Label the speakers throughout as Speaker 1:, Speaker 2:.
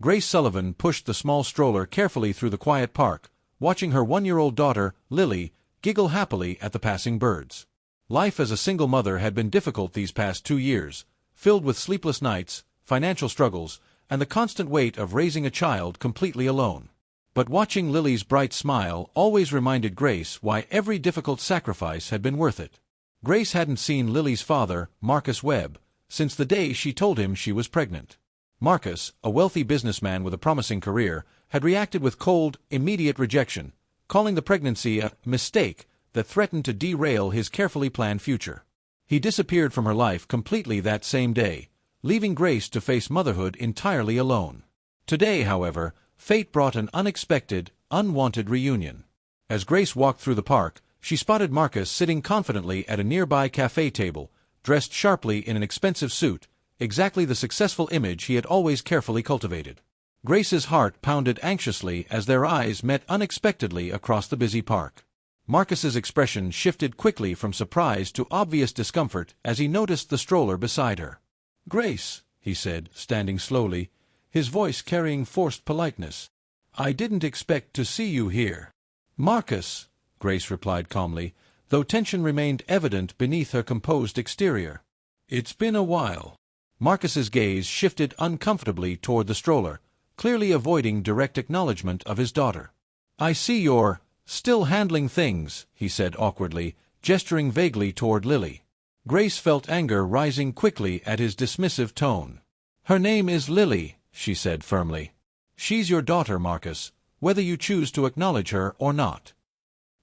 Speaker 1: Grace Sullivan pushed the small stroller carefully through the quiet park, watching her 1-year-old daughter, Lily, giggle happily at the passing birds. Life as a single mother had been difficult these past 2 years, filled with sleepless nights, financial struggles, and the constant weight of raising a child completely alone. But watching Lily's bright smile always reminded Grace why every difficult sacrifice had been worth it. Grace hadn't seen Lily's father, Marcus Webb, since the day she told him she was pregnant. Marcus, a wealthy businessman with a promising career, had reacted with cold, immediate rejection, calling the pregnancy a mistake that threatened to derail his carefully planned future. He disappeared from her life completely that same day, leaving Grace to face motherhood entirely alone. Today, however, fate brought an unexpected, unwanted reunion. As Grace walked through the park, she spotted Marcus sitting confidently at a nearby cafe table, dressed sharply in an expensive suit, exactly the successful image he had always carefully cultivated. Grace's heart pounded anxiously as their eyes met unexpectedly across the busy park. Marcus's expression shifted quickly from surprise to obvious discomfort as he noticed the stroller beside her. "Grace," he said, standing slowly, his voice carrying forced politeness. "I didn't expect to see you here." "Marcus," Grace replied calmly, though tension remained evident beneath her composed exterior. "It's been a while." Marcus's gaze shifted uncomfortably toward the stroller, clearly avoiding direct acknowledgement of his daughter. "I see you're still handling things," he said awkwardly, gesturing vaguely toward Lily. Grace felt anger rising quickly at his dismissive tone. "Her name is Lily," she said firmly. "She's your daughter, Marcus, whether you choose to acknowledge her or not."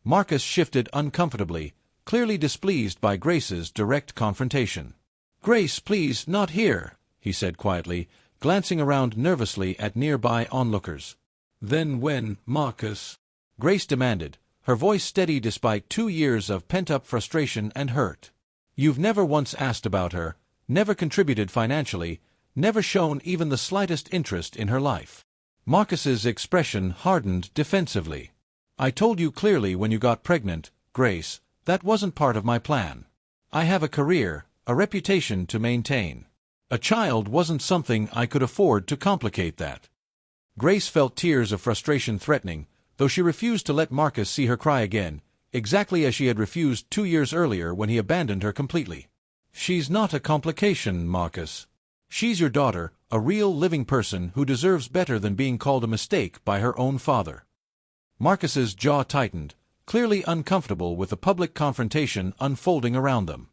Speaker 1: Marcus shifted uncomfortably, clearly displeased by Grace's direct confrontation. "Grace, please, not here," he said quietly, glancing around nervously at nearby onlookers. "Then when, Marcus?" Grace demanded, her voice steady despite 2 years of pent-up frustration and hurt. "You've never once asked about her, never contributed financially, never shown even the slightest interest in her life." Marcus's expression hardened defensively. "I told you clearly when you got pregnant, Grace, that wasn't part of my plan. I have a career, a reputation to maintain. A child wasn't something I could afford to complicate that." Grace felt tears of frustration threatening, though she refused to let Marcus see her cry again, exactly as she had refused 2 years earlier when he abandoned her completely. "She's not a complication, Marcus. She's your daughter, a real living person who deserves better than being called a mistake by her own father." Marcus's jaw tightened, clearly uncomfortable with the public confrontation unfolding around them.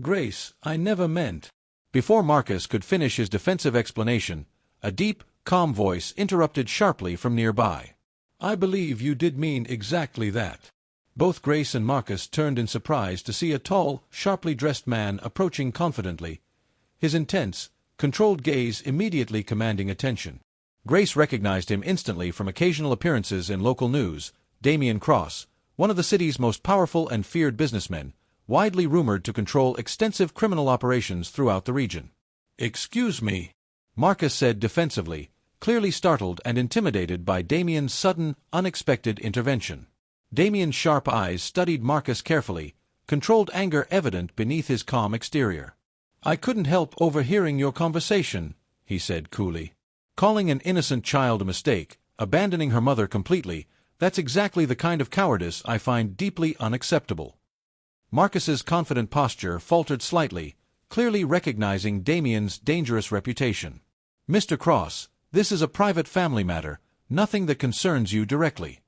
Speaker 1: "Grace, I never meant—" Before Marcus could finish his defensive explanation, a deep, calm voice interrupted sharply from nearby. "I believe you did mean exactly that." Both Grace and Marcus turned in surprise to see a tall, sharply dressed man approaching confidently, his intense, controlled gaze immediately commanding attention. Grace recognized him instantly from occasional appearances in local news: Damian Cross, one of the city's most powerful and feared businessmen, widely rumored to control extensive criminal operations throughout the region. "Excuse me," Marcus said defensively, clearly startled and intimidated by Damian's sudden, unexpected intervention. Damian's sharp eyes studied Marcus carefully, controlled anger evident beneath his calm exterior. "I couldn't help overhearing your conversation," he said coolly. "Calling an innocent child a mistake, abandoning her mother completely, that's exactly the kind of cowardice I find deeply unacceptable." Marcus's confident posture faltered slightly, clearly recognizing Damian's dangerous reputation. "Mr. Cross, this is a private family matter, nothing that concerns you directly."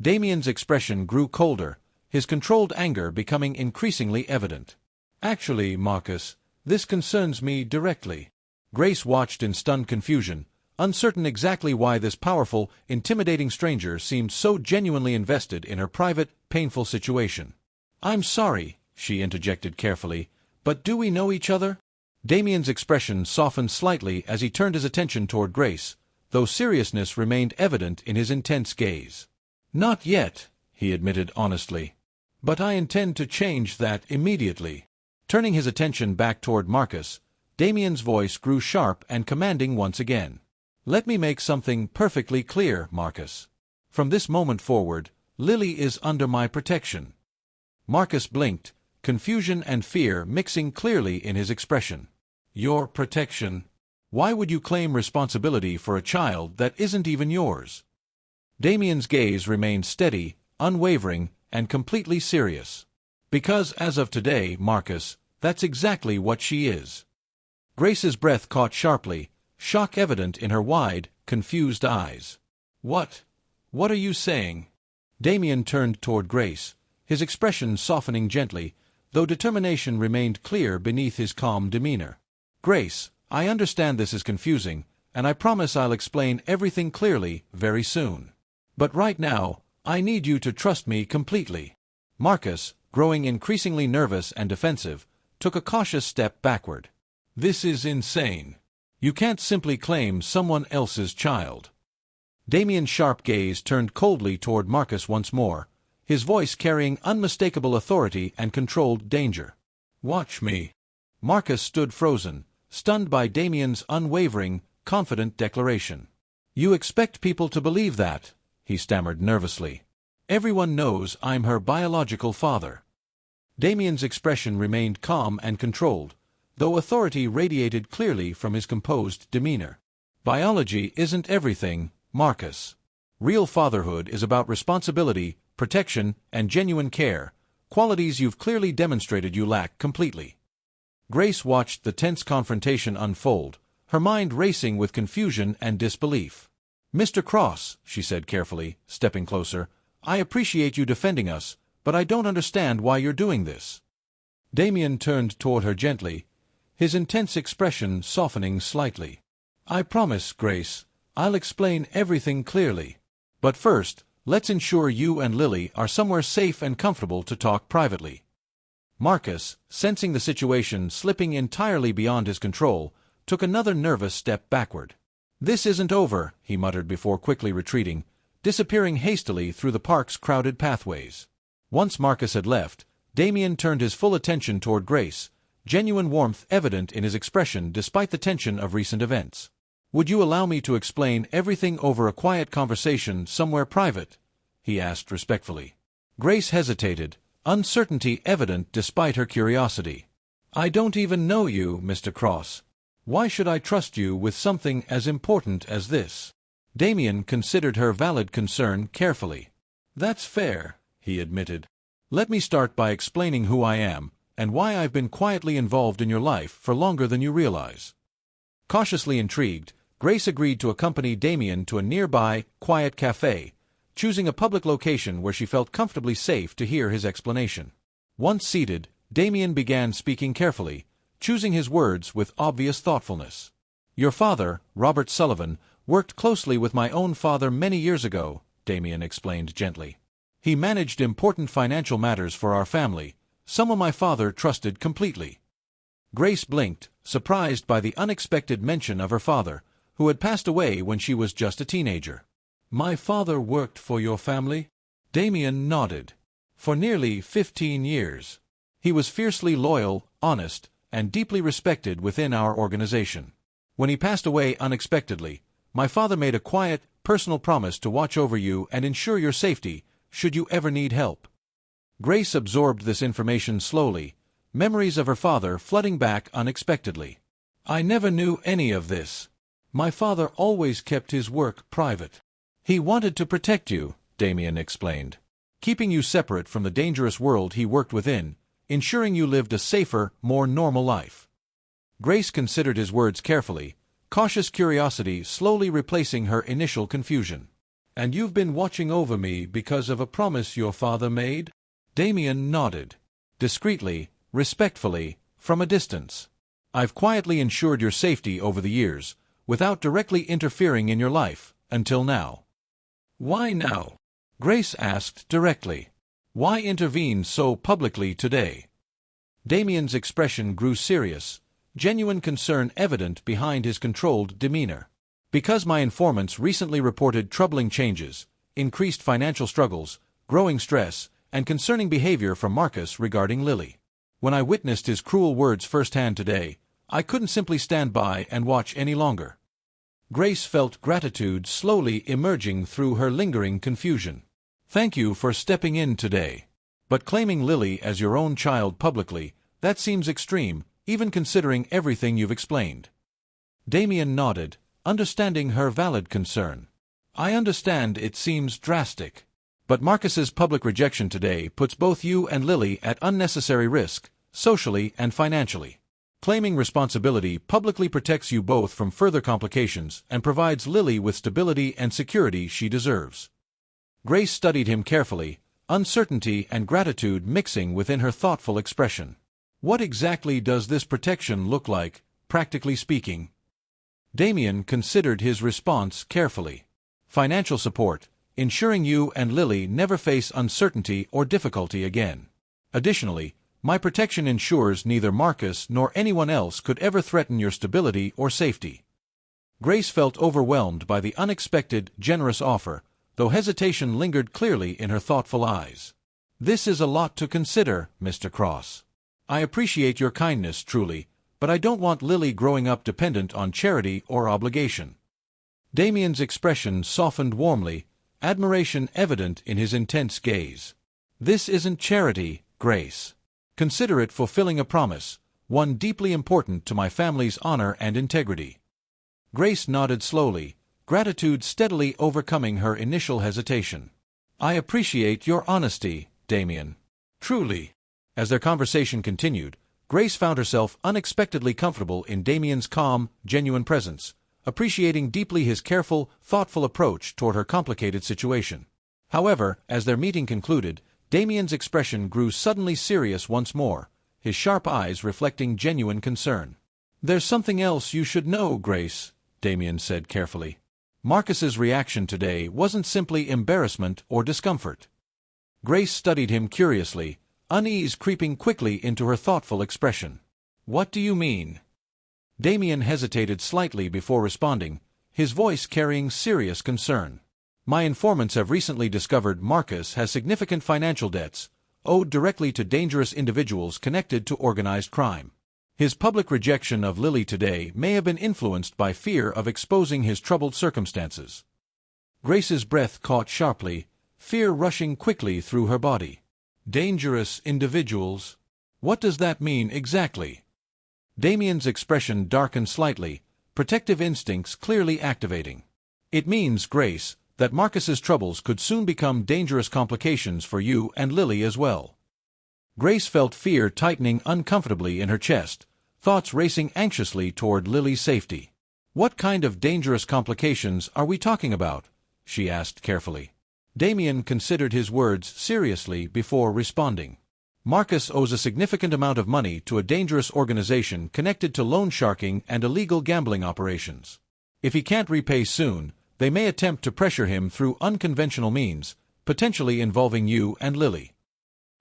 Speaker 1: Damian's expression grew colder, his controlled anger becoming increasingly evident. "Actually, Marcus, this concerns me directly." Grace watched in stunned confusion, uncertain exactly why this powerful, intimidating stranger seemed so genuinely invested in her private, painful situation. "I'm sorry," she interjected carefully, "but do we know each other?" Damian's expression softened slightly as he turned his attention toward Grace, though seriousness remained evident in his intense gaze. "Not yet," he admitted honestly. "But I intend to change that immediately." Turning his attention back toward Marcus, Damian's voice grew sharp and commanding once again. "Let me make something perfectly clear, Marcus. From this moment forward, Lily is under my protection." Marcus blinked, confusion and fear mixing clearly in his expression. "Your protection?" Why would you claim responsibility for a child that isn't even yours? Damien's gaze remained steady, unwavering, and completely serious. Because as of today, Marcus, that's exactly what she is. Grace's breath caught sharply, shock evident in her wide, confused eyes. What are you saying? Damien turned toward Grace, his expression softening gently, though determination remained clear beneath his calm demeanor. Grace, I understand this is confusing, and I promise I'll explain everything clearly very soon. But right now, I need you to trust me completely. Marcus, growing increasingly nervous and defensive, took a cautious step backward. This is insane. You can't simply claim someone else's child. Damien's sharp gaze turned coldly toward Marcus once more, his voice carrying unmistakable authority and controlled danger. Watch me. Marcus stood frozen, stunned by Damien's unwavering, confident declaration. You expect people to believe that, he stammered nervously. Everyone knows I'm her biological father. Damien's expression remained calm and controlled, though authority radiated clearly from his composed demeanor. Biology isn't everything, Marcus. Real fatherhood is about responsibility, protection, and genuine care, qualities you've clearly demonstrated you lack completely. Grace watched the tense confrontation unfold, her mind racing with confusion and disbelief. Mr. Cross, she said carefully, stepping closer, I appreciate you defending us, but I don't understand why you're doing this. Damien turned toward her gently, his intense expression softening slightly. I promise, Grace, I'll explain everything clearly. But first, let's ensure you and Lily are somewhere safe and comfortable to talk privately. Marcus, sensing the situation slipping entirely beyond his control, took another nervous step backward. This isn't over, he muttered before quickly retreating, disappearing hastily through the park's crowded pathways. Once Marcus had left, Damien turned his full attention toward Grace, genuine warmth evident in his expression despite the tension of recent events. Would you allow me to explain everything over a quiet conversation somewhere private? He asked respectfully. Grace hesitated, uncertainty evident despite her curiosity. I don't even know you, Mr. Cross. Why should I trust you with something as important as this? Damien considered her valid concern carefully. That's fair, he admitted. Let me start by explaining who I am, and why I've been quietly involved in your life for longer than you realize. Cautiously intrigued, Grace agreed to accompany Damien to a nearby, quiet cafe, choosing a public location where she felt comfortably safe to hear his explanation. Once seated, Damien began speaking carefully, choosing his words with obvious thoughtfulness. Your father, Robert Sullivan, worked closely with my own father many years ago, Damien explained gently. He managed important financial matters for our family, someone my father trusted completely. Grace blinked, surprised by the unexpected mention of her father, who had passed away when she was just a teenager. My father worked for your family? Damien nodded. For nearly 15 years. He was fiercely loyal, honest, and deeply respected within our organization. When he passed away unexpectedly, my father made a quiet, personal promise to watch over you and ensure your safety, should you ever need help. Grace absorbed this information slowly, memories of her father flooding back unexpectedly. I never knew any of this. My father always kept his work private. He wanted to protect you, Damien explained, keeping you separate from the dangerous world he worked within, ensuring you lived a safer, more normal life. Grace considered his words carefully, cautious curiosity slowly replacing her initial confusion. And you've been watching over me because of a promise your father made? Damien nodded. Discreetly, respectfully, from a distance. I've quietly ensured your safety over the years, without directly interfering in your life, until now. Why now? Grace asked directly. Why intervene so publicly today? Damien's expression grew serious, genuine concern evident behind his controlled demeanor. Because my informants recently reported troubling changes, increased financial struggles, growing stress, and concerning behavior from Marcus regarding Lily. When I witnessed his cruel words firsthand today, I couldn't simply stand by and watch any longer. Grace felt gratitude slowly emerging through her lingering confusion. Thank you for stepping in today. But claiming Lily as your own child publicly, that seems extreme, even considering everything you've explained. Damien nodded, understanding her valid concern. I understand it seems drastic. But Marcus's public rejection today puts both you and Lily at unnecessary risk, socially and financially. Claiming responsibility publicly protects you both from further complications and provides Lily with stability and security she deserves. Grace studied him carefully, uncertainty and gratitude mixing within her thoughtful expression. What exactly does this protection look like, practically speaking? Damien considered his response carefully. Financial support, ensuring you and Lily never face uncertainty or difficulty again. Additionally, my protection ensures neither Marcus nor anyone else could ever threaten your stability or safety. Grace felt overwhelmed by the unexpected, generous offer, though hesitation lingered clearly in her thoughtful eyes. This is a lot to consider, Mr. Cross. I appreciate your kindness, truly, but I don't want Lily growing up dependent on charity or obligation. Damien's expression softened warmly, admiration evident in his intense gaze. This isn't charity, Grace. Consider it fulfilling a promise, one deeply important to my family's honor and integrity. Grace nodded slowly, gratitude steadily overcoming her initial hesitation. I appreciate your honesty, Damien. Truly. As their conversation continued, Grace found herself unexpectedly comfortable in Damien's calm, genuine presence, appreciating deeply his careful, thoughtful approach toward her complicated situation. However, as their meeting concluded, Damien's expression grew suddenly serious once more, his sharp eyes reflecting genuine concern. There's something else you should know, Grace, Damien said carefully. Marcus's reaction today wasn't simply embarrassment or discomfort. Grace studied him curiously, unease creeping quickly into her thoughtful expression. What do you mean? Damien hesitated slightly before responding, his voice carrying serious concern. My informants have recently discovered Marcus has significant financial debts, owed directly to dangerous individuals connected to organized crime. His public rejection of Lily today may have been influenced by fear of exposing his troubled circumstances. Grace's breath caught sharply, fear rushing quickly through her body. Dangerous individuals? What does that mean exactly? Damien's expression darkened slightly, protective instincts clearly activating. It means, Grace, that Marcus's troubles could soon become dangerous complications for you and Lily as well. Grace felt fear tightening uncomfortably in her chest, thoughts racing anxiously toward Lily's safety. What kind of dangerous complications are we talking about? She asked carefully. Damien considered his words seriously before responding. Marcus owes a significant amount of money to a dangerous organization connected to loan sharking and illegal gambling operations. If he can't repay soon, they may attempt to pressure him through unconventional means, potentially involving you and Lily.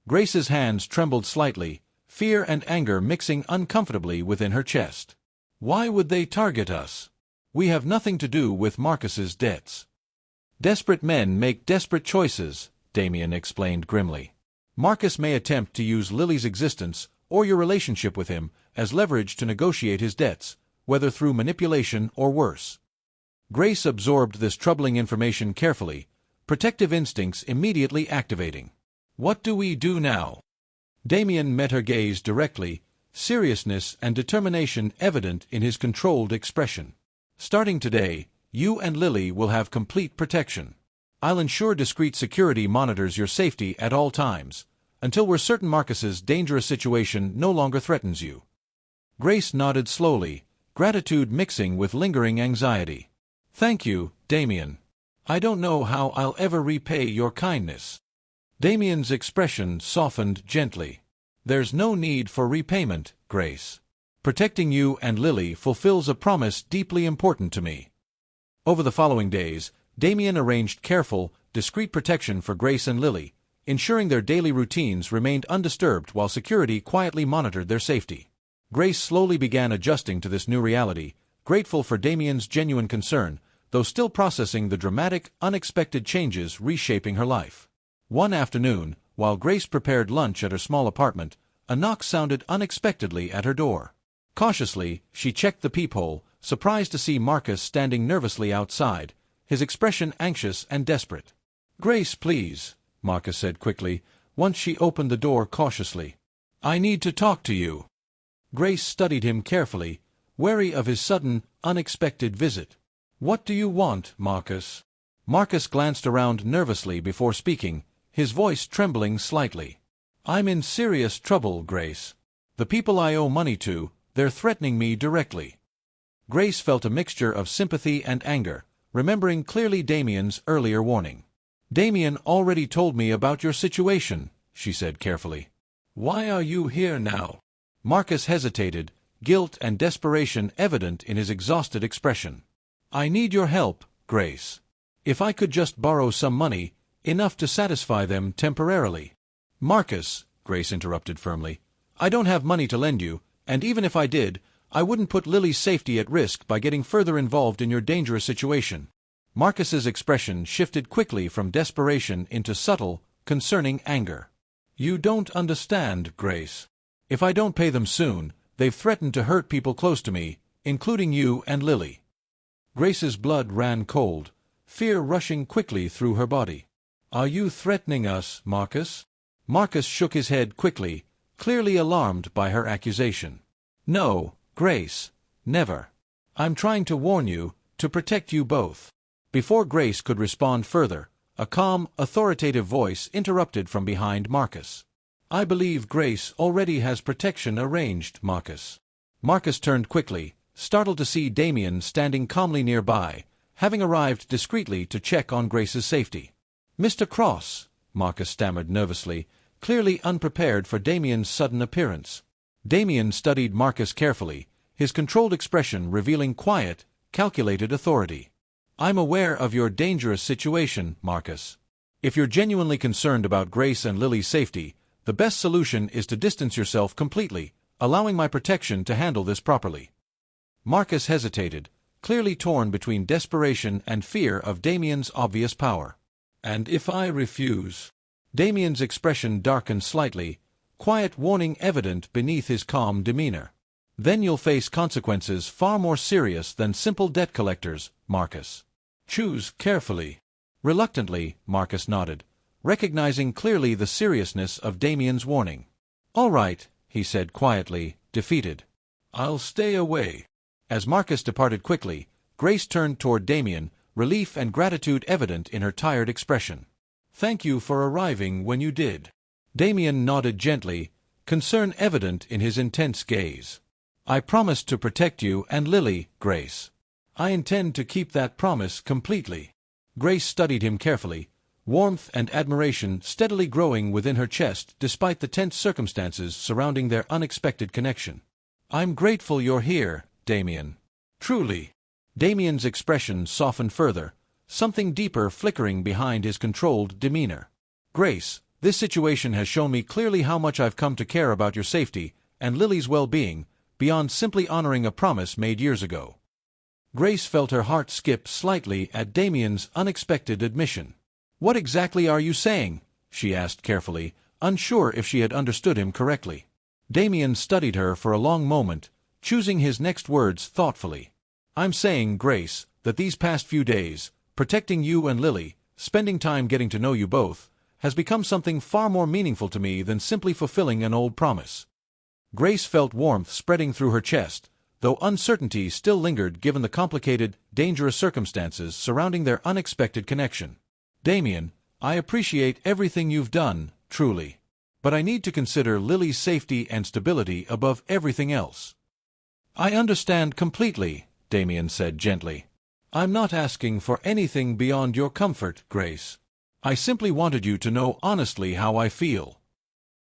Speaker 1: Grace's hands trembled slightly, fear and anger mixing uncomfortably within her chest. Why would they target us? We have nothing to do with Marcus's debts. Desperate men make desperate choices, Damien explained grimly. Marcus may attempt to use Lily's existence, or your relationship with him, as leverage to negotiate his debts, whether through manipulation or worse. Grace absorbed this troubling information carefully, protective instincts immediately activating. What do we do now? Damien met her gaze directly, seriousness and determination evident in his controlled expression. Starting today, you and Lily will have complete protection. I'll ensure discreet security monitors your safety at all times, until we're certain Marcus's dangerous situation no longer threatens you. Grace nodded slowly, gratitude mixing with lingering anxiety. Thank you, Damien. I don't know how I'll ever repay your kindness. Damien's expression softened gently. There's no need for repayment, Grace. Protecting you and Lily fulfills a promise deeply important to me. Over the following days, Damien arranged careful, discreet protection for Grace and Lily, ensuring their daily routines remained undisturbed while security quietly monitored their safety. Grace slowly began adjusting to this new reality, grateful for Damien's genuine concern, though still processing the dramatic, unexpected changes reshaping her life. One afternoon, while Grace prepared lunch at her small apartment, a knock sounded unexpectedly at her door. Cautiously, she checked the peephole, surprised to see Marcus standing nervously outside, his expression anxious and desperate. "Grace, please," Marcus said quickly, once she opened the door cautiously. "I need to talk to you." Grace studied him carefully, wary of his sudden, unexpected visit. What do you want, Marcus? Marcus glanced around nervously before speaking, his voice trembling slightly. I'm in serious trouble, Grace. The people I owe money to, they're threatening me directly. Grace felt a mixture of sympathy and anger, remembering clearly Damien's earlier warning. Damien already told me about your situation, she said carefully. Why are you here now? Marcus hesitated, guilt and desperation evident in his exhausted expression. I need your help, Grace. If I could just borrow some money, enough to satisfy them temporarily. Marcus, Grace interrupted firmly, I don't have money to lend you, and even if I did, I wouldn't put Lily's safety at risk by getting further involved in your dangerous situation. Marcus's expression shifted quickly from desperation into subtle, concerning anger. You don't understand, Grace. If I don't pay them soon, they've threatened to hurt people close to me, including you and Lily. Grace's blood ran cold, fear rushing quickly through her body. Are you threatening us, Marcus? Marcus shook his head quickly, clearly alarmed by her accusation. No, Grace, never. I'm trying to warn you, to protect you both. Before Grace could respond further, a calm, authoritative voice interrupted from behind Marcus. I believe Grace already has protection arranged, Marcus. Marcus turned quickly, startled to see Damien standing calmly nearby, having arrived discreetly to check on Grace's safety. Mr. Cross, Marcus stammered nervously, clearly unprepared for Damien's sudden appearance. Damien studied Marcus carefully, his controlled expression revealing quiet, calculated authority. I'm aware of your dangerous situation, Marcus. If you're genuinely concerned about Grace and Lily's safety, the best solution is to distance yourself completely, allowing my protection to handle this properly. Marcus hesitated, clearly torn between desperation and fear of Damien's obvious power. And if I refuse? Damien's expression darkened slightly, quiet warning evident beneath his calm demeanor. Then you'll face consequences far more serious than simple debt collectors, Marcus. Choose carefully. Reluctantly, Marcus nodded, recognizing clearly the seriousness of Damien's warning. All right, he said quietly, defeated. I'll stay away. As Marcus departed quickly, Grace turned toward Damien, relief and gratitude evident in her tired expression. Thank you for arriving when you did. Damien nodded gently, concern evident in his intense gaze. I promised to protect you and Lily, Grace. I intend to keep that promise completely. Grace studied him carefully, warmth and admiration steadily growing within her chest despite the tense circumstances surrounding their unexpected connection. I'm grateful you're here, Damien. Truly. Damien's expression softened further, something deeper flickering behind his controlled demeanor. Grace, this situation has shown me clearly how much I've come to care about your safety and Lily's well-being, beyond simply honoring a promise made years ago. Grace felt her heart skip slightly at Damien's unexpected admission. What exactly are you saying? She asked carefully, unsure if she had understood him correctly. Damien studied her for a long moment, choosing his next words thoughtfully. I'm saying, Grace, that these past few days, protecting you and Lily, spending time getting to know you both, has become something far more meaningful to me than simply fulfilling an old promise. Grace felt warmth spreading through her chest, though uncertainty still lingered given the complicated, dangerous circumstances surrounding their unexpected connection. Damien, I appreciate everything you've done, truly. But I need to consider Lily's safety and stability above everything else. I understand completely, Damien said gently. I'm not asking for anything beyond your comfort, Grace. I simply wanted you to know honestly how I feel.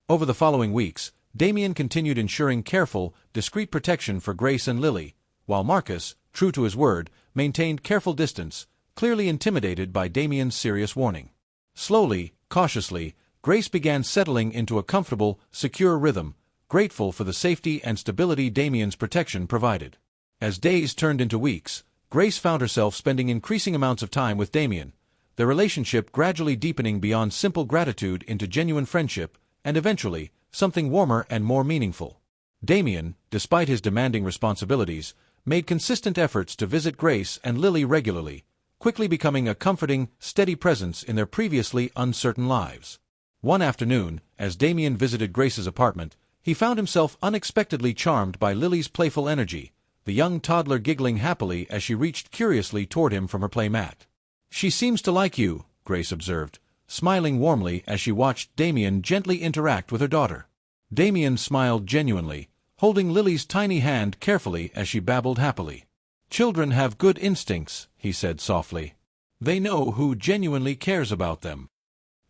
Speaker 1: Over the following weeks, Damien continued ensuring careful, discreet protection for Grace and Lily, while Marcus, true to his word, maintained careful distance, clearly intimidated by Damien's serious warning. Slowly, cautiously, Grace began settling into a comfortable, secure rhythm, grateful for the safety and stability Damien's protection provided. As days turned into weeks, Grace found herself spending increasing amounts of time with Damien, their relationship gradually deepening beyond simple gratitude into genuine friendship, and eventually, something warmer and more meaningful. Damien, despite his demanding responsibilities, made consistent efforts to visit Grace and Lily regularly, quickly becoming a comforting, steady presence in their previously uncertain lives. One afternoon, as Damien visited Grace's apartment, he found himself unexpectedly charmed by Lily's playful energy, the young toddler giggling happily as she reached curiously toward him from her play mat. "She seems to like you," Grace observed, smiling warmly as she watched Damien gently interact with her daughter. Damien smiled genuinely, holding Lily's tiny hand carefully as she babbled happily. "Children have good instincts," he said softly. "They know who genuinely cares about them."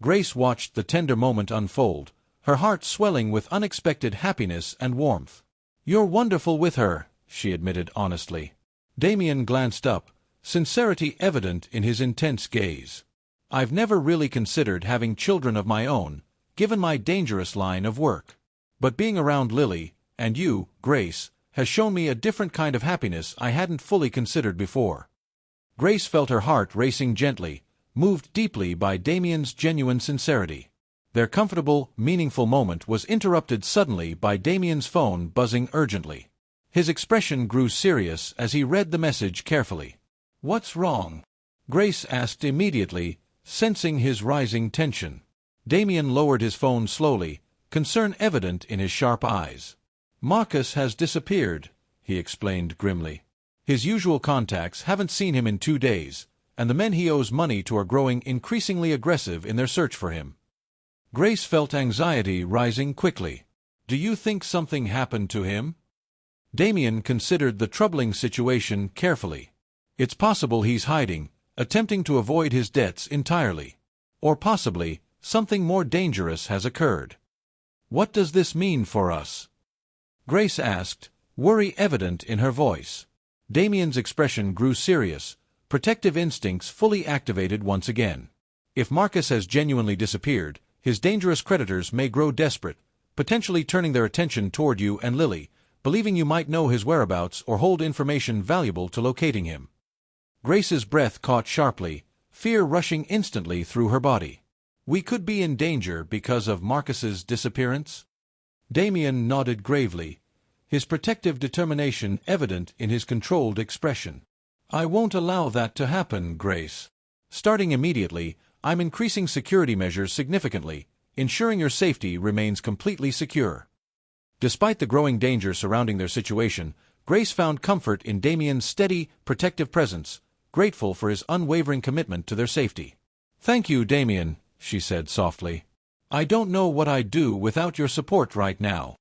Speaker 1: Grace watched the tender moment unfold, her heart swelling with unexpected happiness and warmth. "You're wonderful with her," she admitted honestly. Damien glanced up, sincerity evident in his intense gaze. "I've never really considered having children of my own, given my dangerous line of work. But being around Lily, and you, Grace, has shown me a different kind of happiness I hadn't fully considered before." Grace felt her heart racing gently, moved deeply by Damien's genuine sincerity. Their comfortable, meaningful moment was interrupted suddenly by Damien's phone buzzing urgently. His expression grew serious as he read the message carefully. "What's wrong?" Grace asked immediately, sensing his rising tension. Damien lowered his phone slowly, concern evident in his sharp eyes. "Marcus has disappeared," he explained grimly. "His usual contacts haven't seen him in 2 days, and the men he owes money to are growing increasingly aggressive in their search for him." Grace felt anxiety rising quickly. "Do you think something happened to him?" Damien considered the troubling situation carefully. "It's possible he's hiding, attempting to avoid his debts entirely. Or possibly, something more dangerous has occurred." "What does this mean for us?" Grace asked, worry evident in her voice. Damien's expression grew serious, protective instincts fully activated once again. "If Marcus has genuinely disappeared, his dangerous creditors may grow desperate, potentially turning their attention toward you and Lily, believing you might know his whereabouts or hold information valuable to locating him." Grace's breath caught sharply, fear rushing instantly through her body. "We could be in danger because of Marcus's disappearance?" Damien nodded gravely, his protective determination evident in his controlled expression. "I won't allow that to happen, Grace. Starting immediately, I'm increasing security measures significantly, ensuring your safety remains completely secure." Despite the growing danger surrounding their situation, Grace found comfort in Damien's steady, protective presence, grateful for his unwavering commitment to their safety. "Thank you, Damien," she said softly. "I don't know what I'd do without your support right now."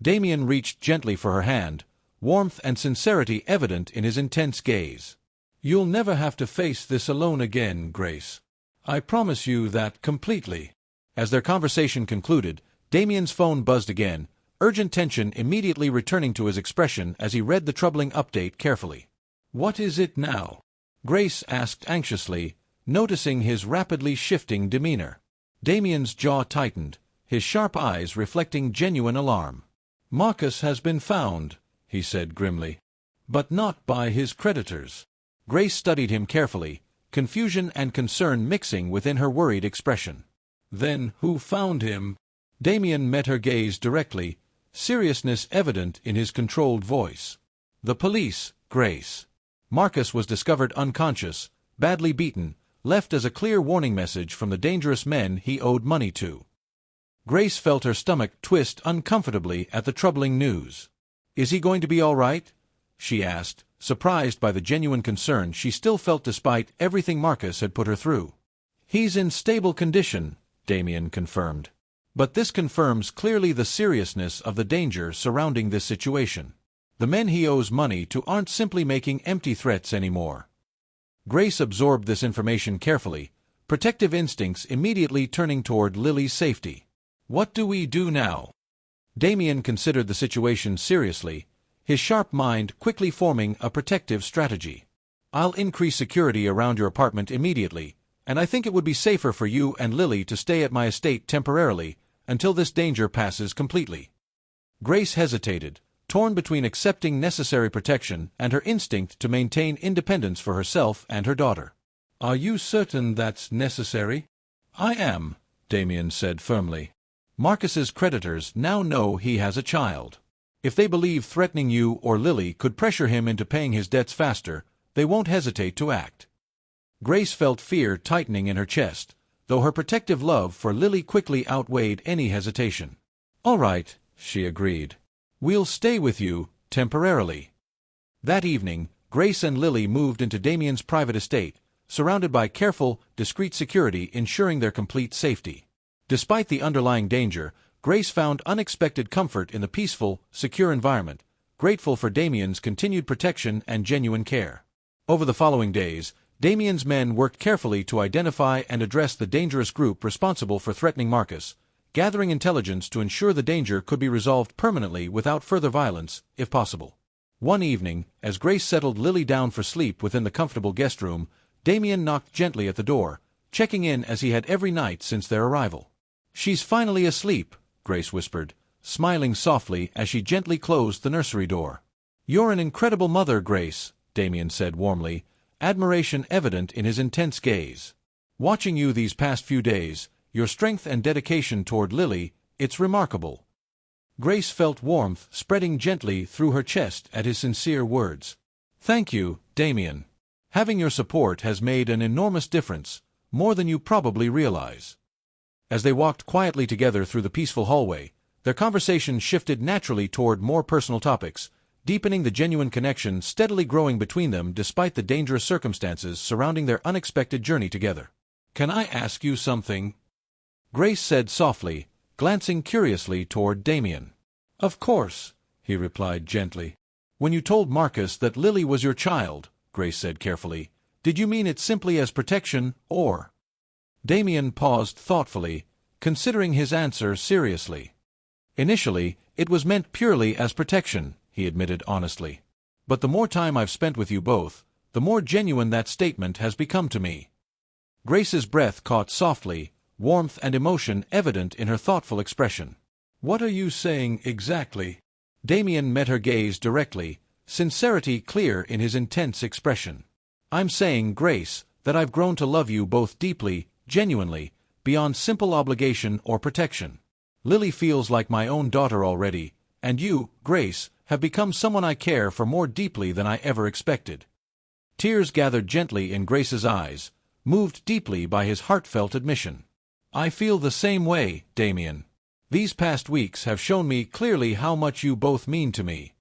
Speaker 1: Damien reached gently for her hand, warmth and sincerity evident in his intense gaze. "You'll never have to face this alone again, Grace. I promise you that completely." As their conversation concluded, Damien's phone buzzed again, urgent tension immediately returning to his expression as he read the troubling update carefully. "What is it now?" Grace asked anxiously, noticing his rapidly shifting demeanor. Damien's jaw tightened, his sharp eyes reflecting genuine alarm. "Marcus has been found," he said grimly. "But not by his creditors." Grace studied him carefully, confusion and concern mixing within her worried expression. "Then who found him?" Damien met her gaze directly, seriousness evident in his controlled voice. "The police, Grace. Marcus was discovered unconscious, badly beaten, left as a clear warning message from the dangerous men he owed money to." Grace felt her stomach twist uncomfortably at the troubling news. "Is he going to be all right?" she asked, surprised by the genuine concern she still felt despite everything Marcus had put her through. "He's in stable condition," Damien confirmed. "But this confirms clearly the seriousness of the danger surrounding this situation. The men he owes money to aren't simply making empty threats anymore." Grace absorbed this information carefully, protective instincts immediately turning toward Lily's safety. "What do we do now?" Damien considered the situation seriously, his sharp mind quickly forming a protective strategy. "I'll increase security around your apartment immediately, and I think it would be safer for you and Lily to stay at my estate temporarily until this danger passes completely." Grace hesitated, torn between accepting necessary protection and her instinct to maintain independence for herself and her daughter. "Are you certain that's necessary?" "I am," Damien said firmly. "Marcus's creditors now know he has a child. If they believe threatening you or Lily could pressure him into paying his debts faster, they won't hesitate to act." Grace felt fear tightening in her chest, though her protective love for Lily quickly outweighed any hesitation. "All right," she agreed. "We'll stay with you, temporarily." That evening, Grace and Lily moved into Damien's private estate, surrounded by careful, discreet security ensuring their complete safety. Despite the underlying danger, Grace found unexpected comfort in the peaceful, secure environment, grateful for Damien's continued protection and genuine care. Over the following days, Damien's men worked carefully to identify and address the dangerous group responsible for threatening Marcus, gathering intelligence to ensure the danger could be resolved permanently without further violence, if possible. One evening, as Grace settled Lily down for sleep within the comfortable guest room, Damien knocked gently at the door, checking in as he had every night since their arrival. "She's finally asleep," Grace whispered, smiling softly as she gently closed the nursery door. "You're an incredible mother, Grace," Damien said warmly, admiration evident in his intense gaze. "Watching you these past few days, your strength and dedication toward Lily, it's remarkable." Grace felt warmth spreading gently through her chest at his sincere words. "Thank you, Damien. Having your support has made an enormous difference, more than you probably realize." As they walked quietly together through the peaceful hallway, their conversation shifted naturally toward more personal topics, deepening the genuine connection steadily growing between them despite the dangerous circumstances surrounding their unexpected journey together. "Can I ask you something?" Grace said softly, glancing curiously toward Damien. "Of course," he replied gently. "When you told Marcus that Lily was your child," Grace said carefully, "did you mean it simply as protection, or—" Damien paused thoughtfully, considering his answer seriously. "Initially, it was meant purely as protection," he admitted honestly. "But the more time I've spent with you both, the more genuine that statement has become to me." Grace's breath caught softly, warmth and emotion evident in her thoughtful expression. "What are you saying exactly?" Damien met her gaze directly, sincerity clear in his intense expression. "I'm saying, Grace, that I've grown to love you both deeply, genuinely, beyond simple obligation or protection. Lily feels like my own daughter already, and you, Grace, have become someone I care for more deeply than I ever expected." Tears gathered gently in Grace's eyes, moved deeply by his heartfelt admission. "I feel the same way, Damien. These past weeks have shown me clearly how much you both mean to me."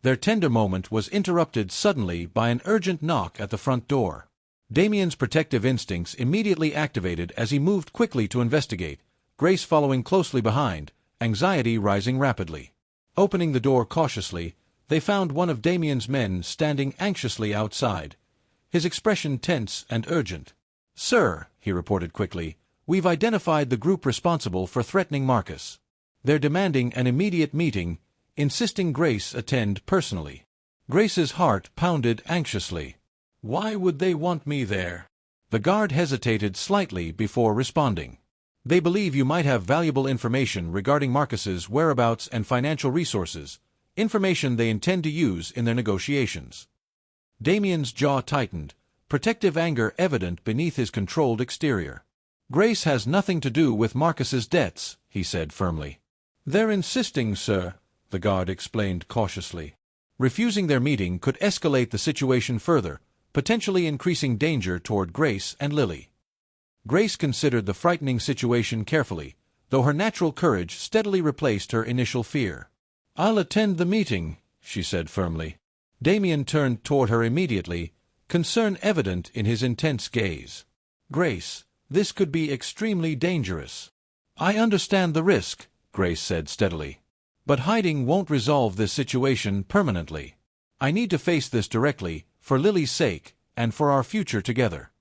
Speaker 1: Their tender moment was interrupted suddenly by an urgent knock at the front door. Damien's protective instincts immediately activated as he moved quickly to investigate, Grace following closely behind, anxiety rising rapidly. Opening the door cautiously, they found one of Damien's men standing anxiously outside, his expression tense and urgent. "Sir," he reported quickly, "we've identified the group responsible for threatening Marcus. They're demanding an immediate meeting, insisting Grace attend personally." Grace's heart pounded anxiously. "Why would they want me there?" The guard hesitated slightly before responding. "They believe you might have valuable information regarding Marcus's whereabouts and financial resources, information they intend to use in their negotiations." Damien's jaw tightened, protective anger evident beneath his controlled exterior. "Grace has nothing to do with Marcus's debts," he said firmly. "They're insisting, sir," the guard explained cautiously. Refusing their meeting could escalate the situation further, potentially increasing danger toward Grace and Lily. Grace considered the frightening situation carefully, though her natural courage steadily replaced her initial fear. "I'll attend the meeting," she said firmly. Damien turned toward her immediately, concern evident in his intense gaze. "Grace, this could be extremely dangerous." "I understand the risk," Grace said steadily. "But hiding won't resolve this situation permanently. I need to face this directly, for Lily's sake, and for our future together."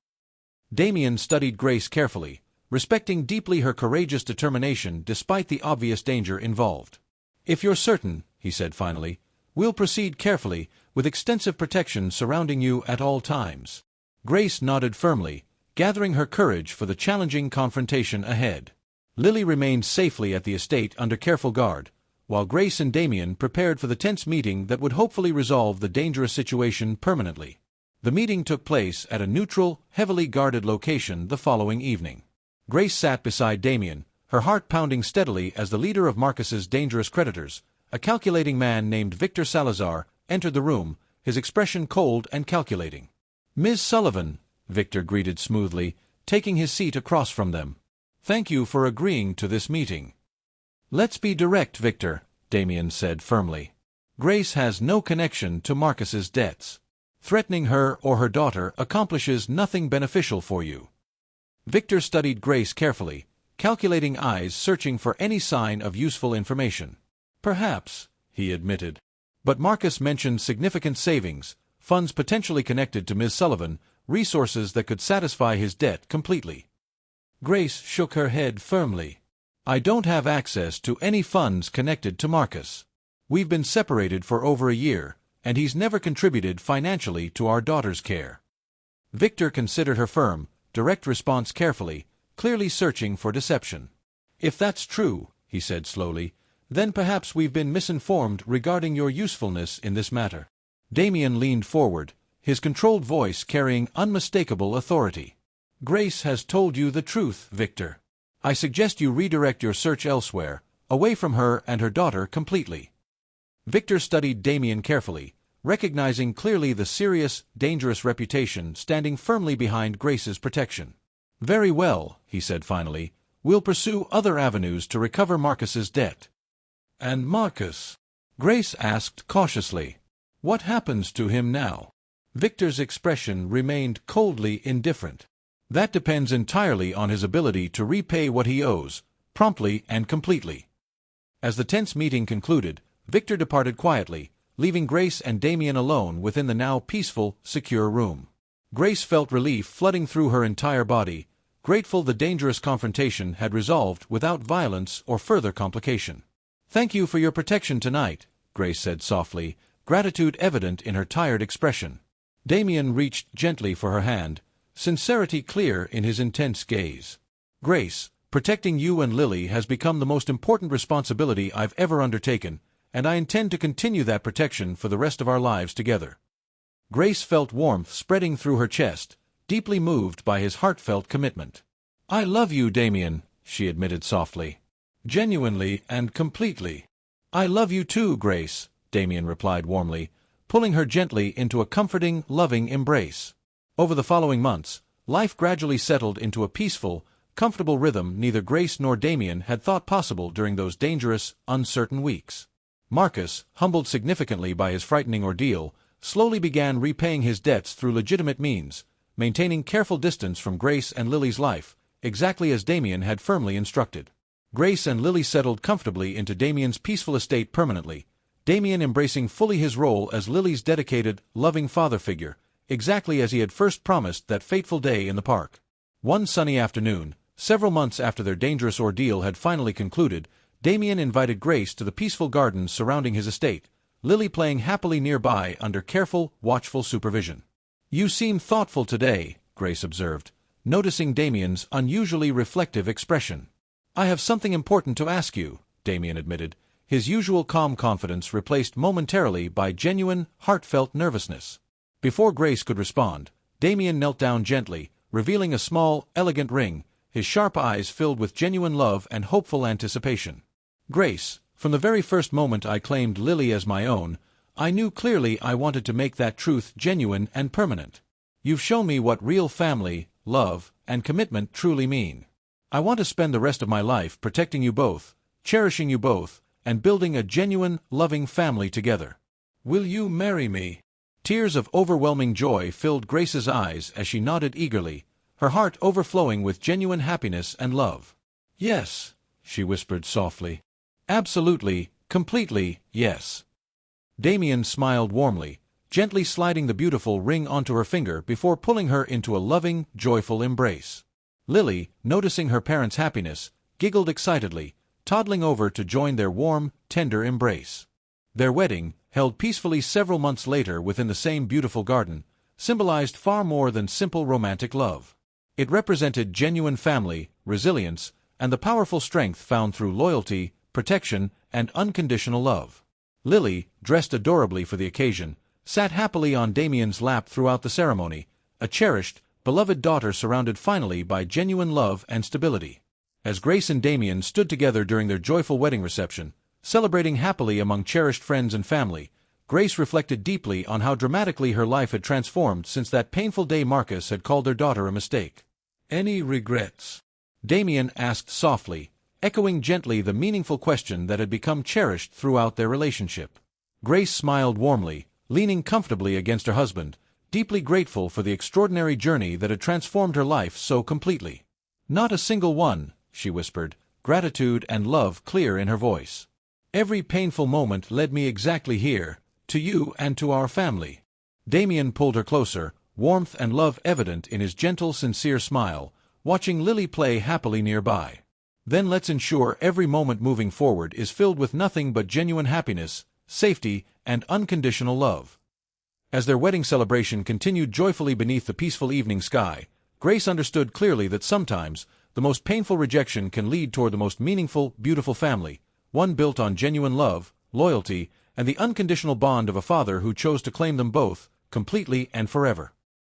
Speaker 1: Damien studied Grace carefully, respecting deeply her courageous determination despite the obvious danger involved. "If you're certain," he said finally, "we'll proceed carefully, with extensive protection surrounding you at all times." Grace nodded firmly, gathering her courage for the challenging confrontation ahead. Lily remained safely at the estate under careful guard, while Grace and Damien prepared for the tense meeting that would hopefully resolve the dangerous situation permanently. The meeting took place at a neutral, heavily guarded location the following evening. Grace sat beside Damien, her heart pounding steadily as the leader of Marcus's dangerous creditors, a calculating man named Victor Salazar, entered the room, his expression cold and calculating. "Ms. Sullivan," Victor greeted smoothly, taking his seat across from them. "Thank you for agreeing to this meeting." "Let's be direct, Victor," Damien said firmly. Grace has no connection to Marcus's debts. Threatening her or her daughter accomplishes nothing beneficial for you. Victor studied Grace carefully, calculating eyes searching for any sign of useful information. Perhaps, he admitted. But Marcus mentioned significant savings, funds potentially connected to Ms. Sullivan, resources that could satisfy his debt completely. Grace shook her head firmly. I don't have access to any funds connected to Marcus. We've been separated for over a year, and he's never contributed financially to our daughter's care. Victor considered her firm, direct response carefully, clearly searching for deception. If that's true, he said slowly, then perhaps we've been misinformed regarding your usefulness in this matter. Damien leaned forward, his controlled voice carrying unmistakable authority. Grace has told you the truth, Victor. I suggest you redirect your search elsewhere, away from her and her daughter completely. Victor studied Damien carefully, recognizing clearly the serious, dangerous reputation standing firmly behind Grace's protection. Very well, he said finally, we'll pursue other avenues to recover Marcus's debt. And Marcus? Grace asked cautiously. What happens to him now? Victor's expression remained coldly indifferent. That depends entirely on his ability to repay what he owes, promptly and completely. As the tense meeting concluded, Victor departed quietly, leaving Grace and Damien alone within the now peaceful, secure room. Grace felt relief flooding through her entire body, grateful the dangerous confrontation had resolved without violence or further complication. Thank you for your protection tonight, Grace said softly, gratitude evident in her tired expression. Damien reached gently for her hand, sincerity clear in his intense gaze. Grace, protecting you and Lily has become the most important responsibility I've ever undertaken, and I intend to continue that protection for the rest of our lives together. Grace felt warmth spreading through her chest, deeply moved by his heartfelt commitment. I love you, Damien, she admitted softly. Genuinely and completely. I love you too, Grace, Damien replied warmly, pulling her gently into a comforting, loving embrace. Over the following months, life gradually settled into a peaceful, comfortable rhythm neither Grace nor Damien had thought possible during those dangerous, uncertain weeks. Marcus, humbled significantly by his frightening ordeal, slowly began repaying his debts through legitimate means, maintaining careful distance from Grace and Lily's life, exactly as Damien had firmly instructed. Grace and Lily settled comfortably into Damien's peaceful estate permanently, Damien embracing fully his role as Lily's dedicated, loving father figure, exactly as he had first promised that fateful day in the park. One sunny afternoon, several months after their dangerous ordeal had finally concluded, Damien invited Grace to the peaceful gardens surrounding his estate, Lily playing happily nearby under careful, watchful supervision. You seem thoughtful today, Grace observed, noticing Damien's unusually reflective expression. I have something important to ask you, Damien admitted, his usual calm confidence replaced momentarily by genuine, heartfelt nervousness. Before Grace could respond, Damien knelt down gently, revealing a small, elegant ring, his sharp eyes filled with genuine love and hopeful anticipation. Grace, from the very first moment I claimed Lily as my own, I knew clearly I wanted to make that truth genuine and permanent. You've shown me what real family, love, and commitment truly mean. I want to spend the rest of my life protecting you both, cherishing you both, and building a genuine, loving family together. Will you marry me? Tears of overwhelming joy filled Grace's eyes as she nodded eagerly, her heart overflowing with genuine happiness and love. Yes, she whispered softly. Absolutely, completely, yes. Damien smiled warmly, gently sliding the beautiful ring onto her finger before pulling her into a loving, joyful embrace. Lily, noticing her parents' happiness, giggled excitedly, toddling over to join their warm, tender embrace. Their wedding, held peacefully several months later within the same beautiful garden, symbolized far more than simple romantic love. It represented genuine family, resilience, and the powerful strength found through loyalty, protection, and unconditional love. Lily, dressed adorably for the occasion, sat happily on Damien's lap throughout the ceremony, a cherished, beloved daughter surrounded finally by genuine love and stability. As Grace and Damien stood together during their joyful wedding reception, celebrating happily among cherished friends and family, Grace reflected deeply on how dramatically her life had transformed since that painful day Marcus had called their daughter a mistake. Any regrets? Damien asked softly, echoing gently the meaningful question that had become cherished throughout their relationship. Grace smiled warmly, leaning comfortably against her husband, deeply grateful for the extraordinary journey that had transformed her life so completely. "Not a single one," she whispered, gratitude and love clear in her voice. "Every painful moment led me exactly here, to you and to our family." Damien pulled her closer, warmth and love evident in his gentle, sincere smile, watching Lily play happily nearby. "Then let's ensure every moment moving forward is filled with nothing but genuine happiness, safety, and unconditional love." As their wedding celebration continued joyfully beneath the peaceful evening sky, Grace understood clearly that sometimes, the most painful rejection can lead toward the most meaningful, beautiful family, one built on genuine love, loyalty, and the unconditional bond of a father who chose to claim them both, completely and forever.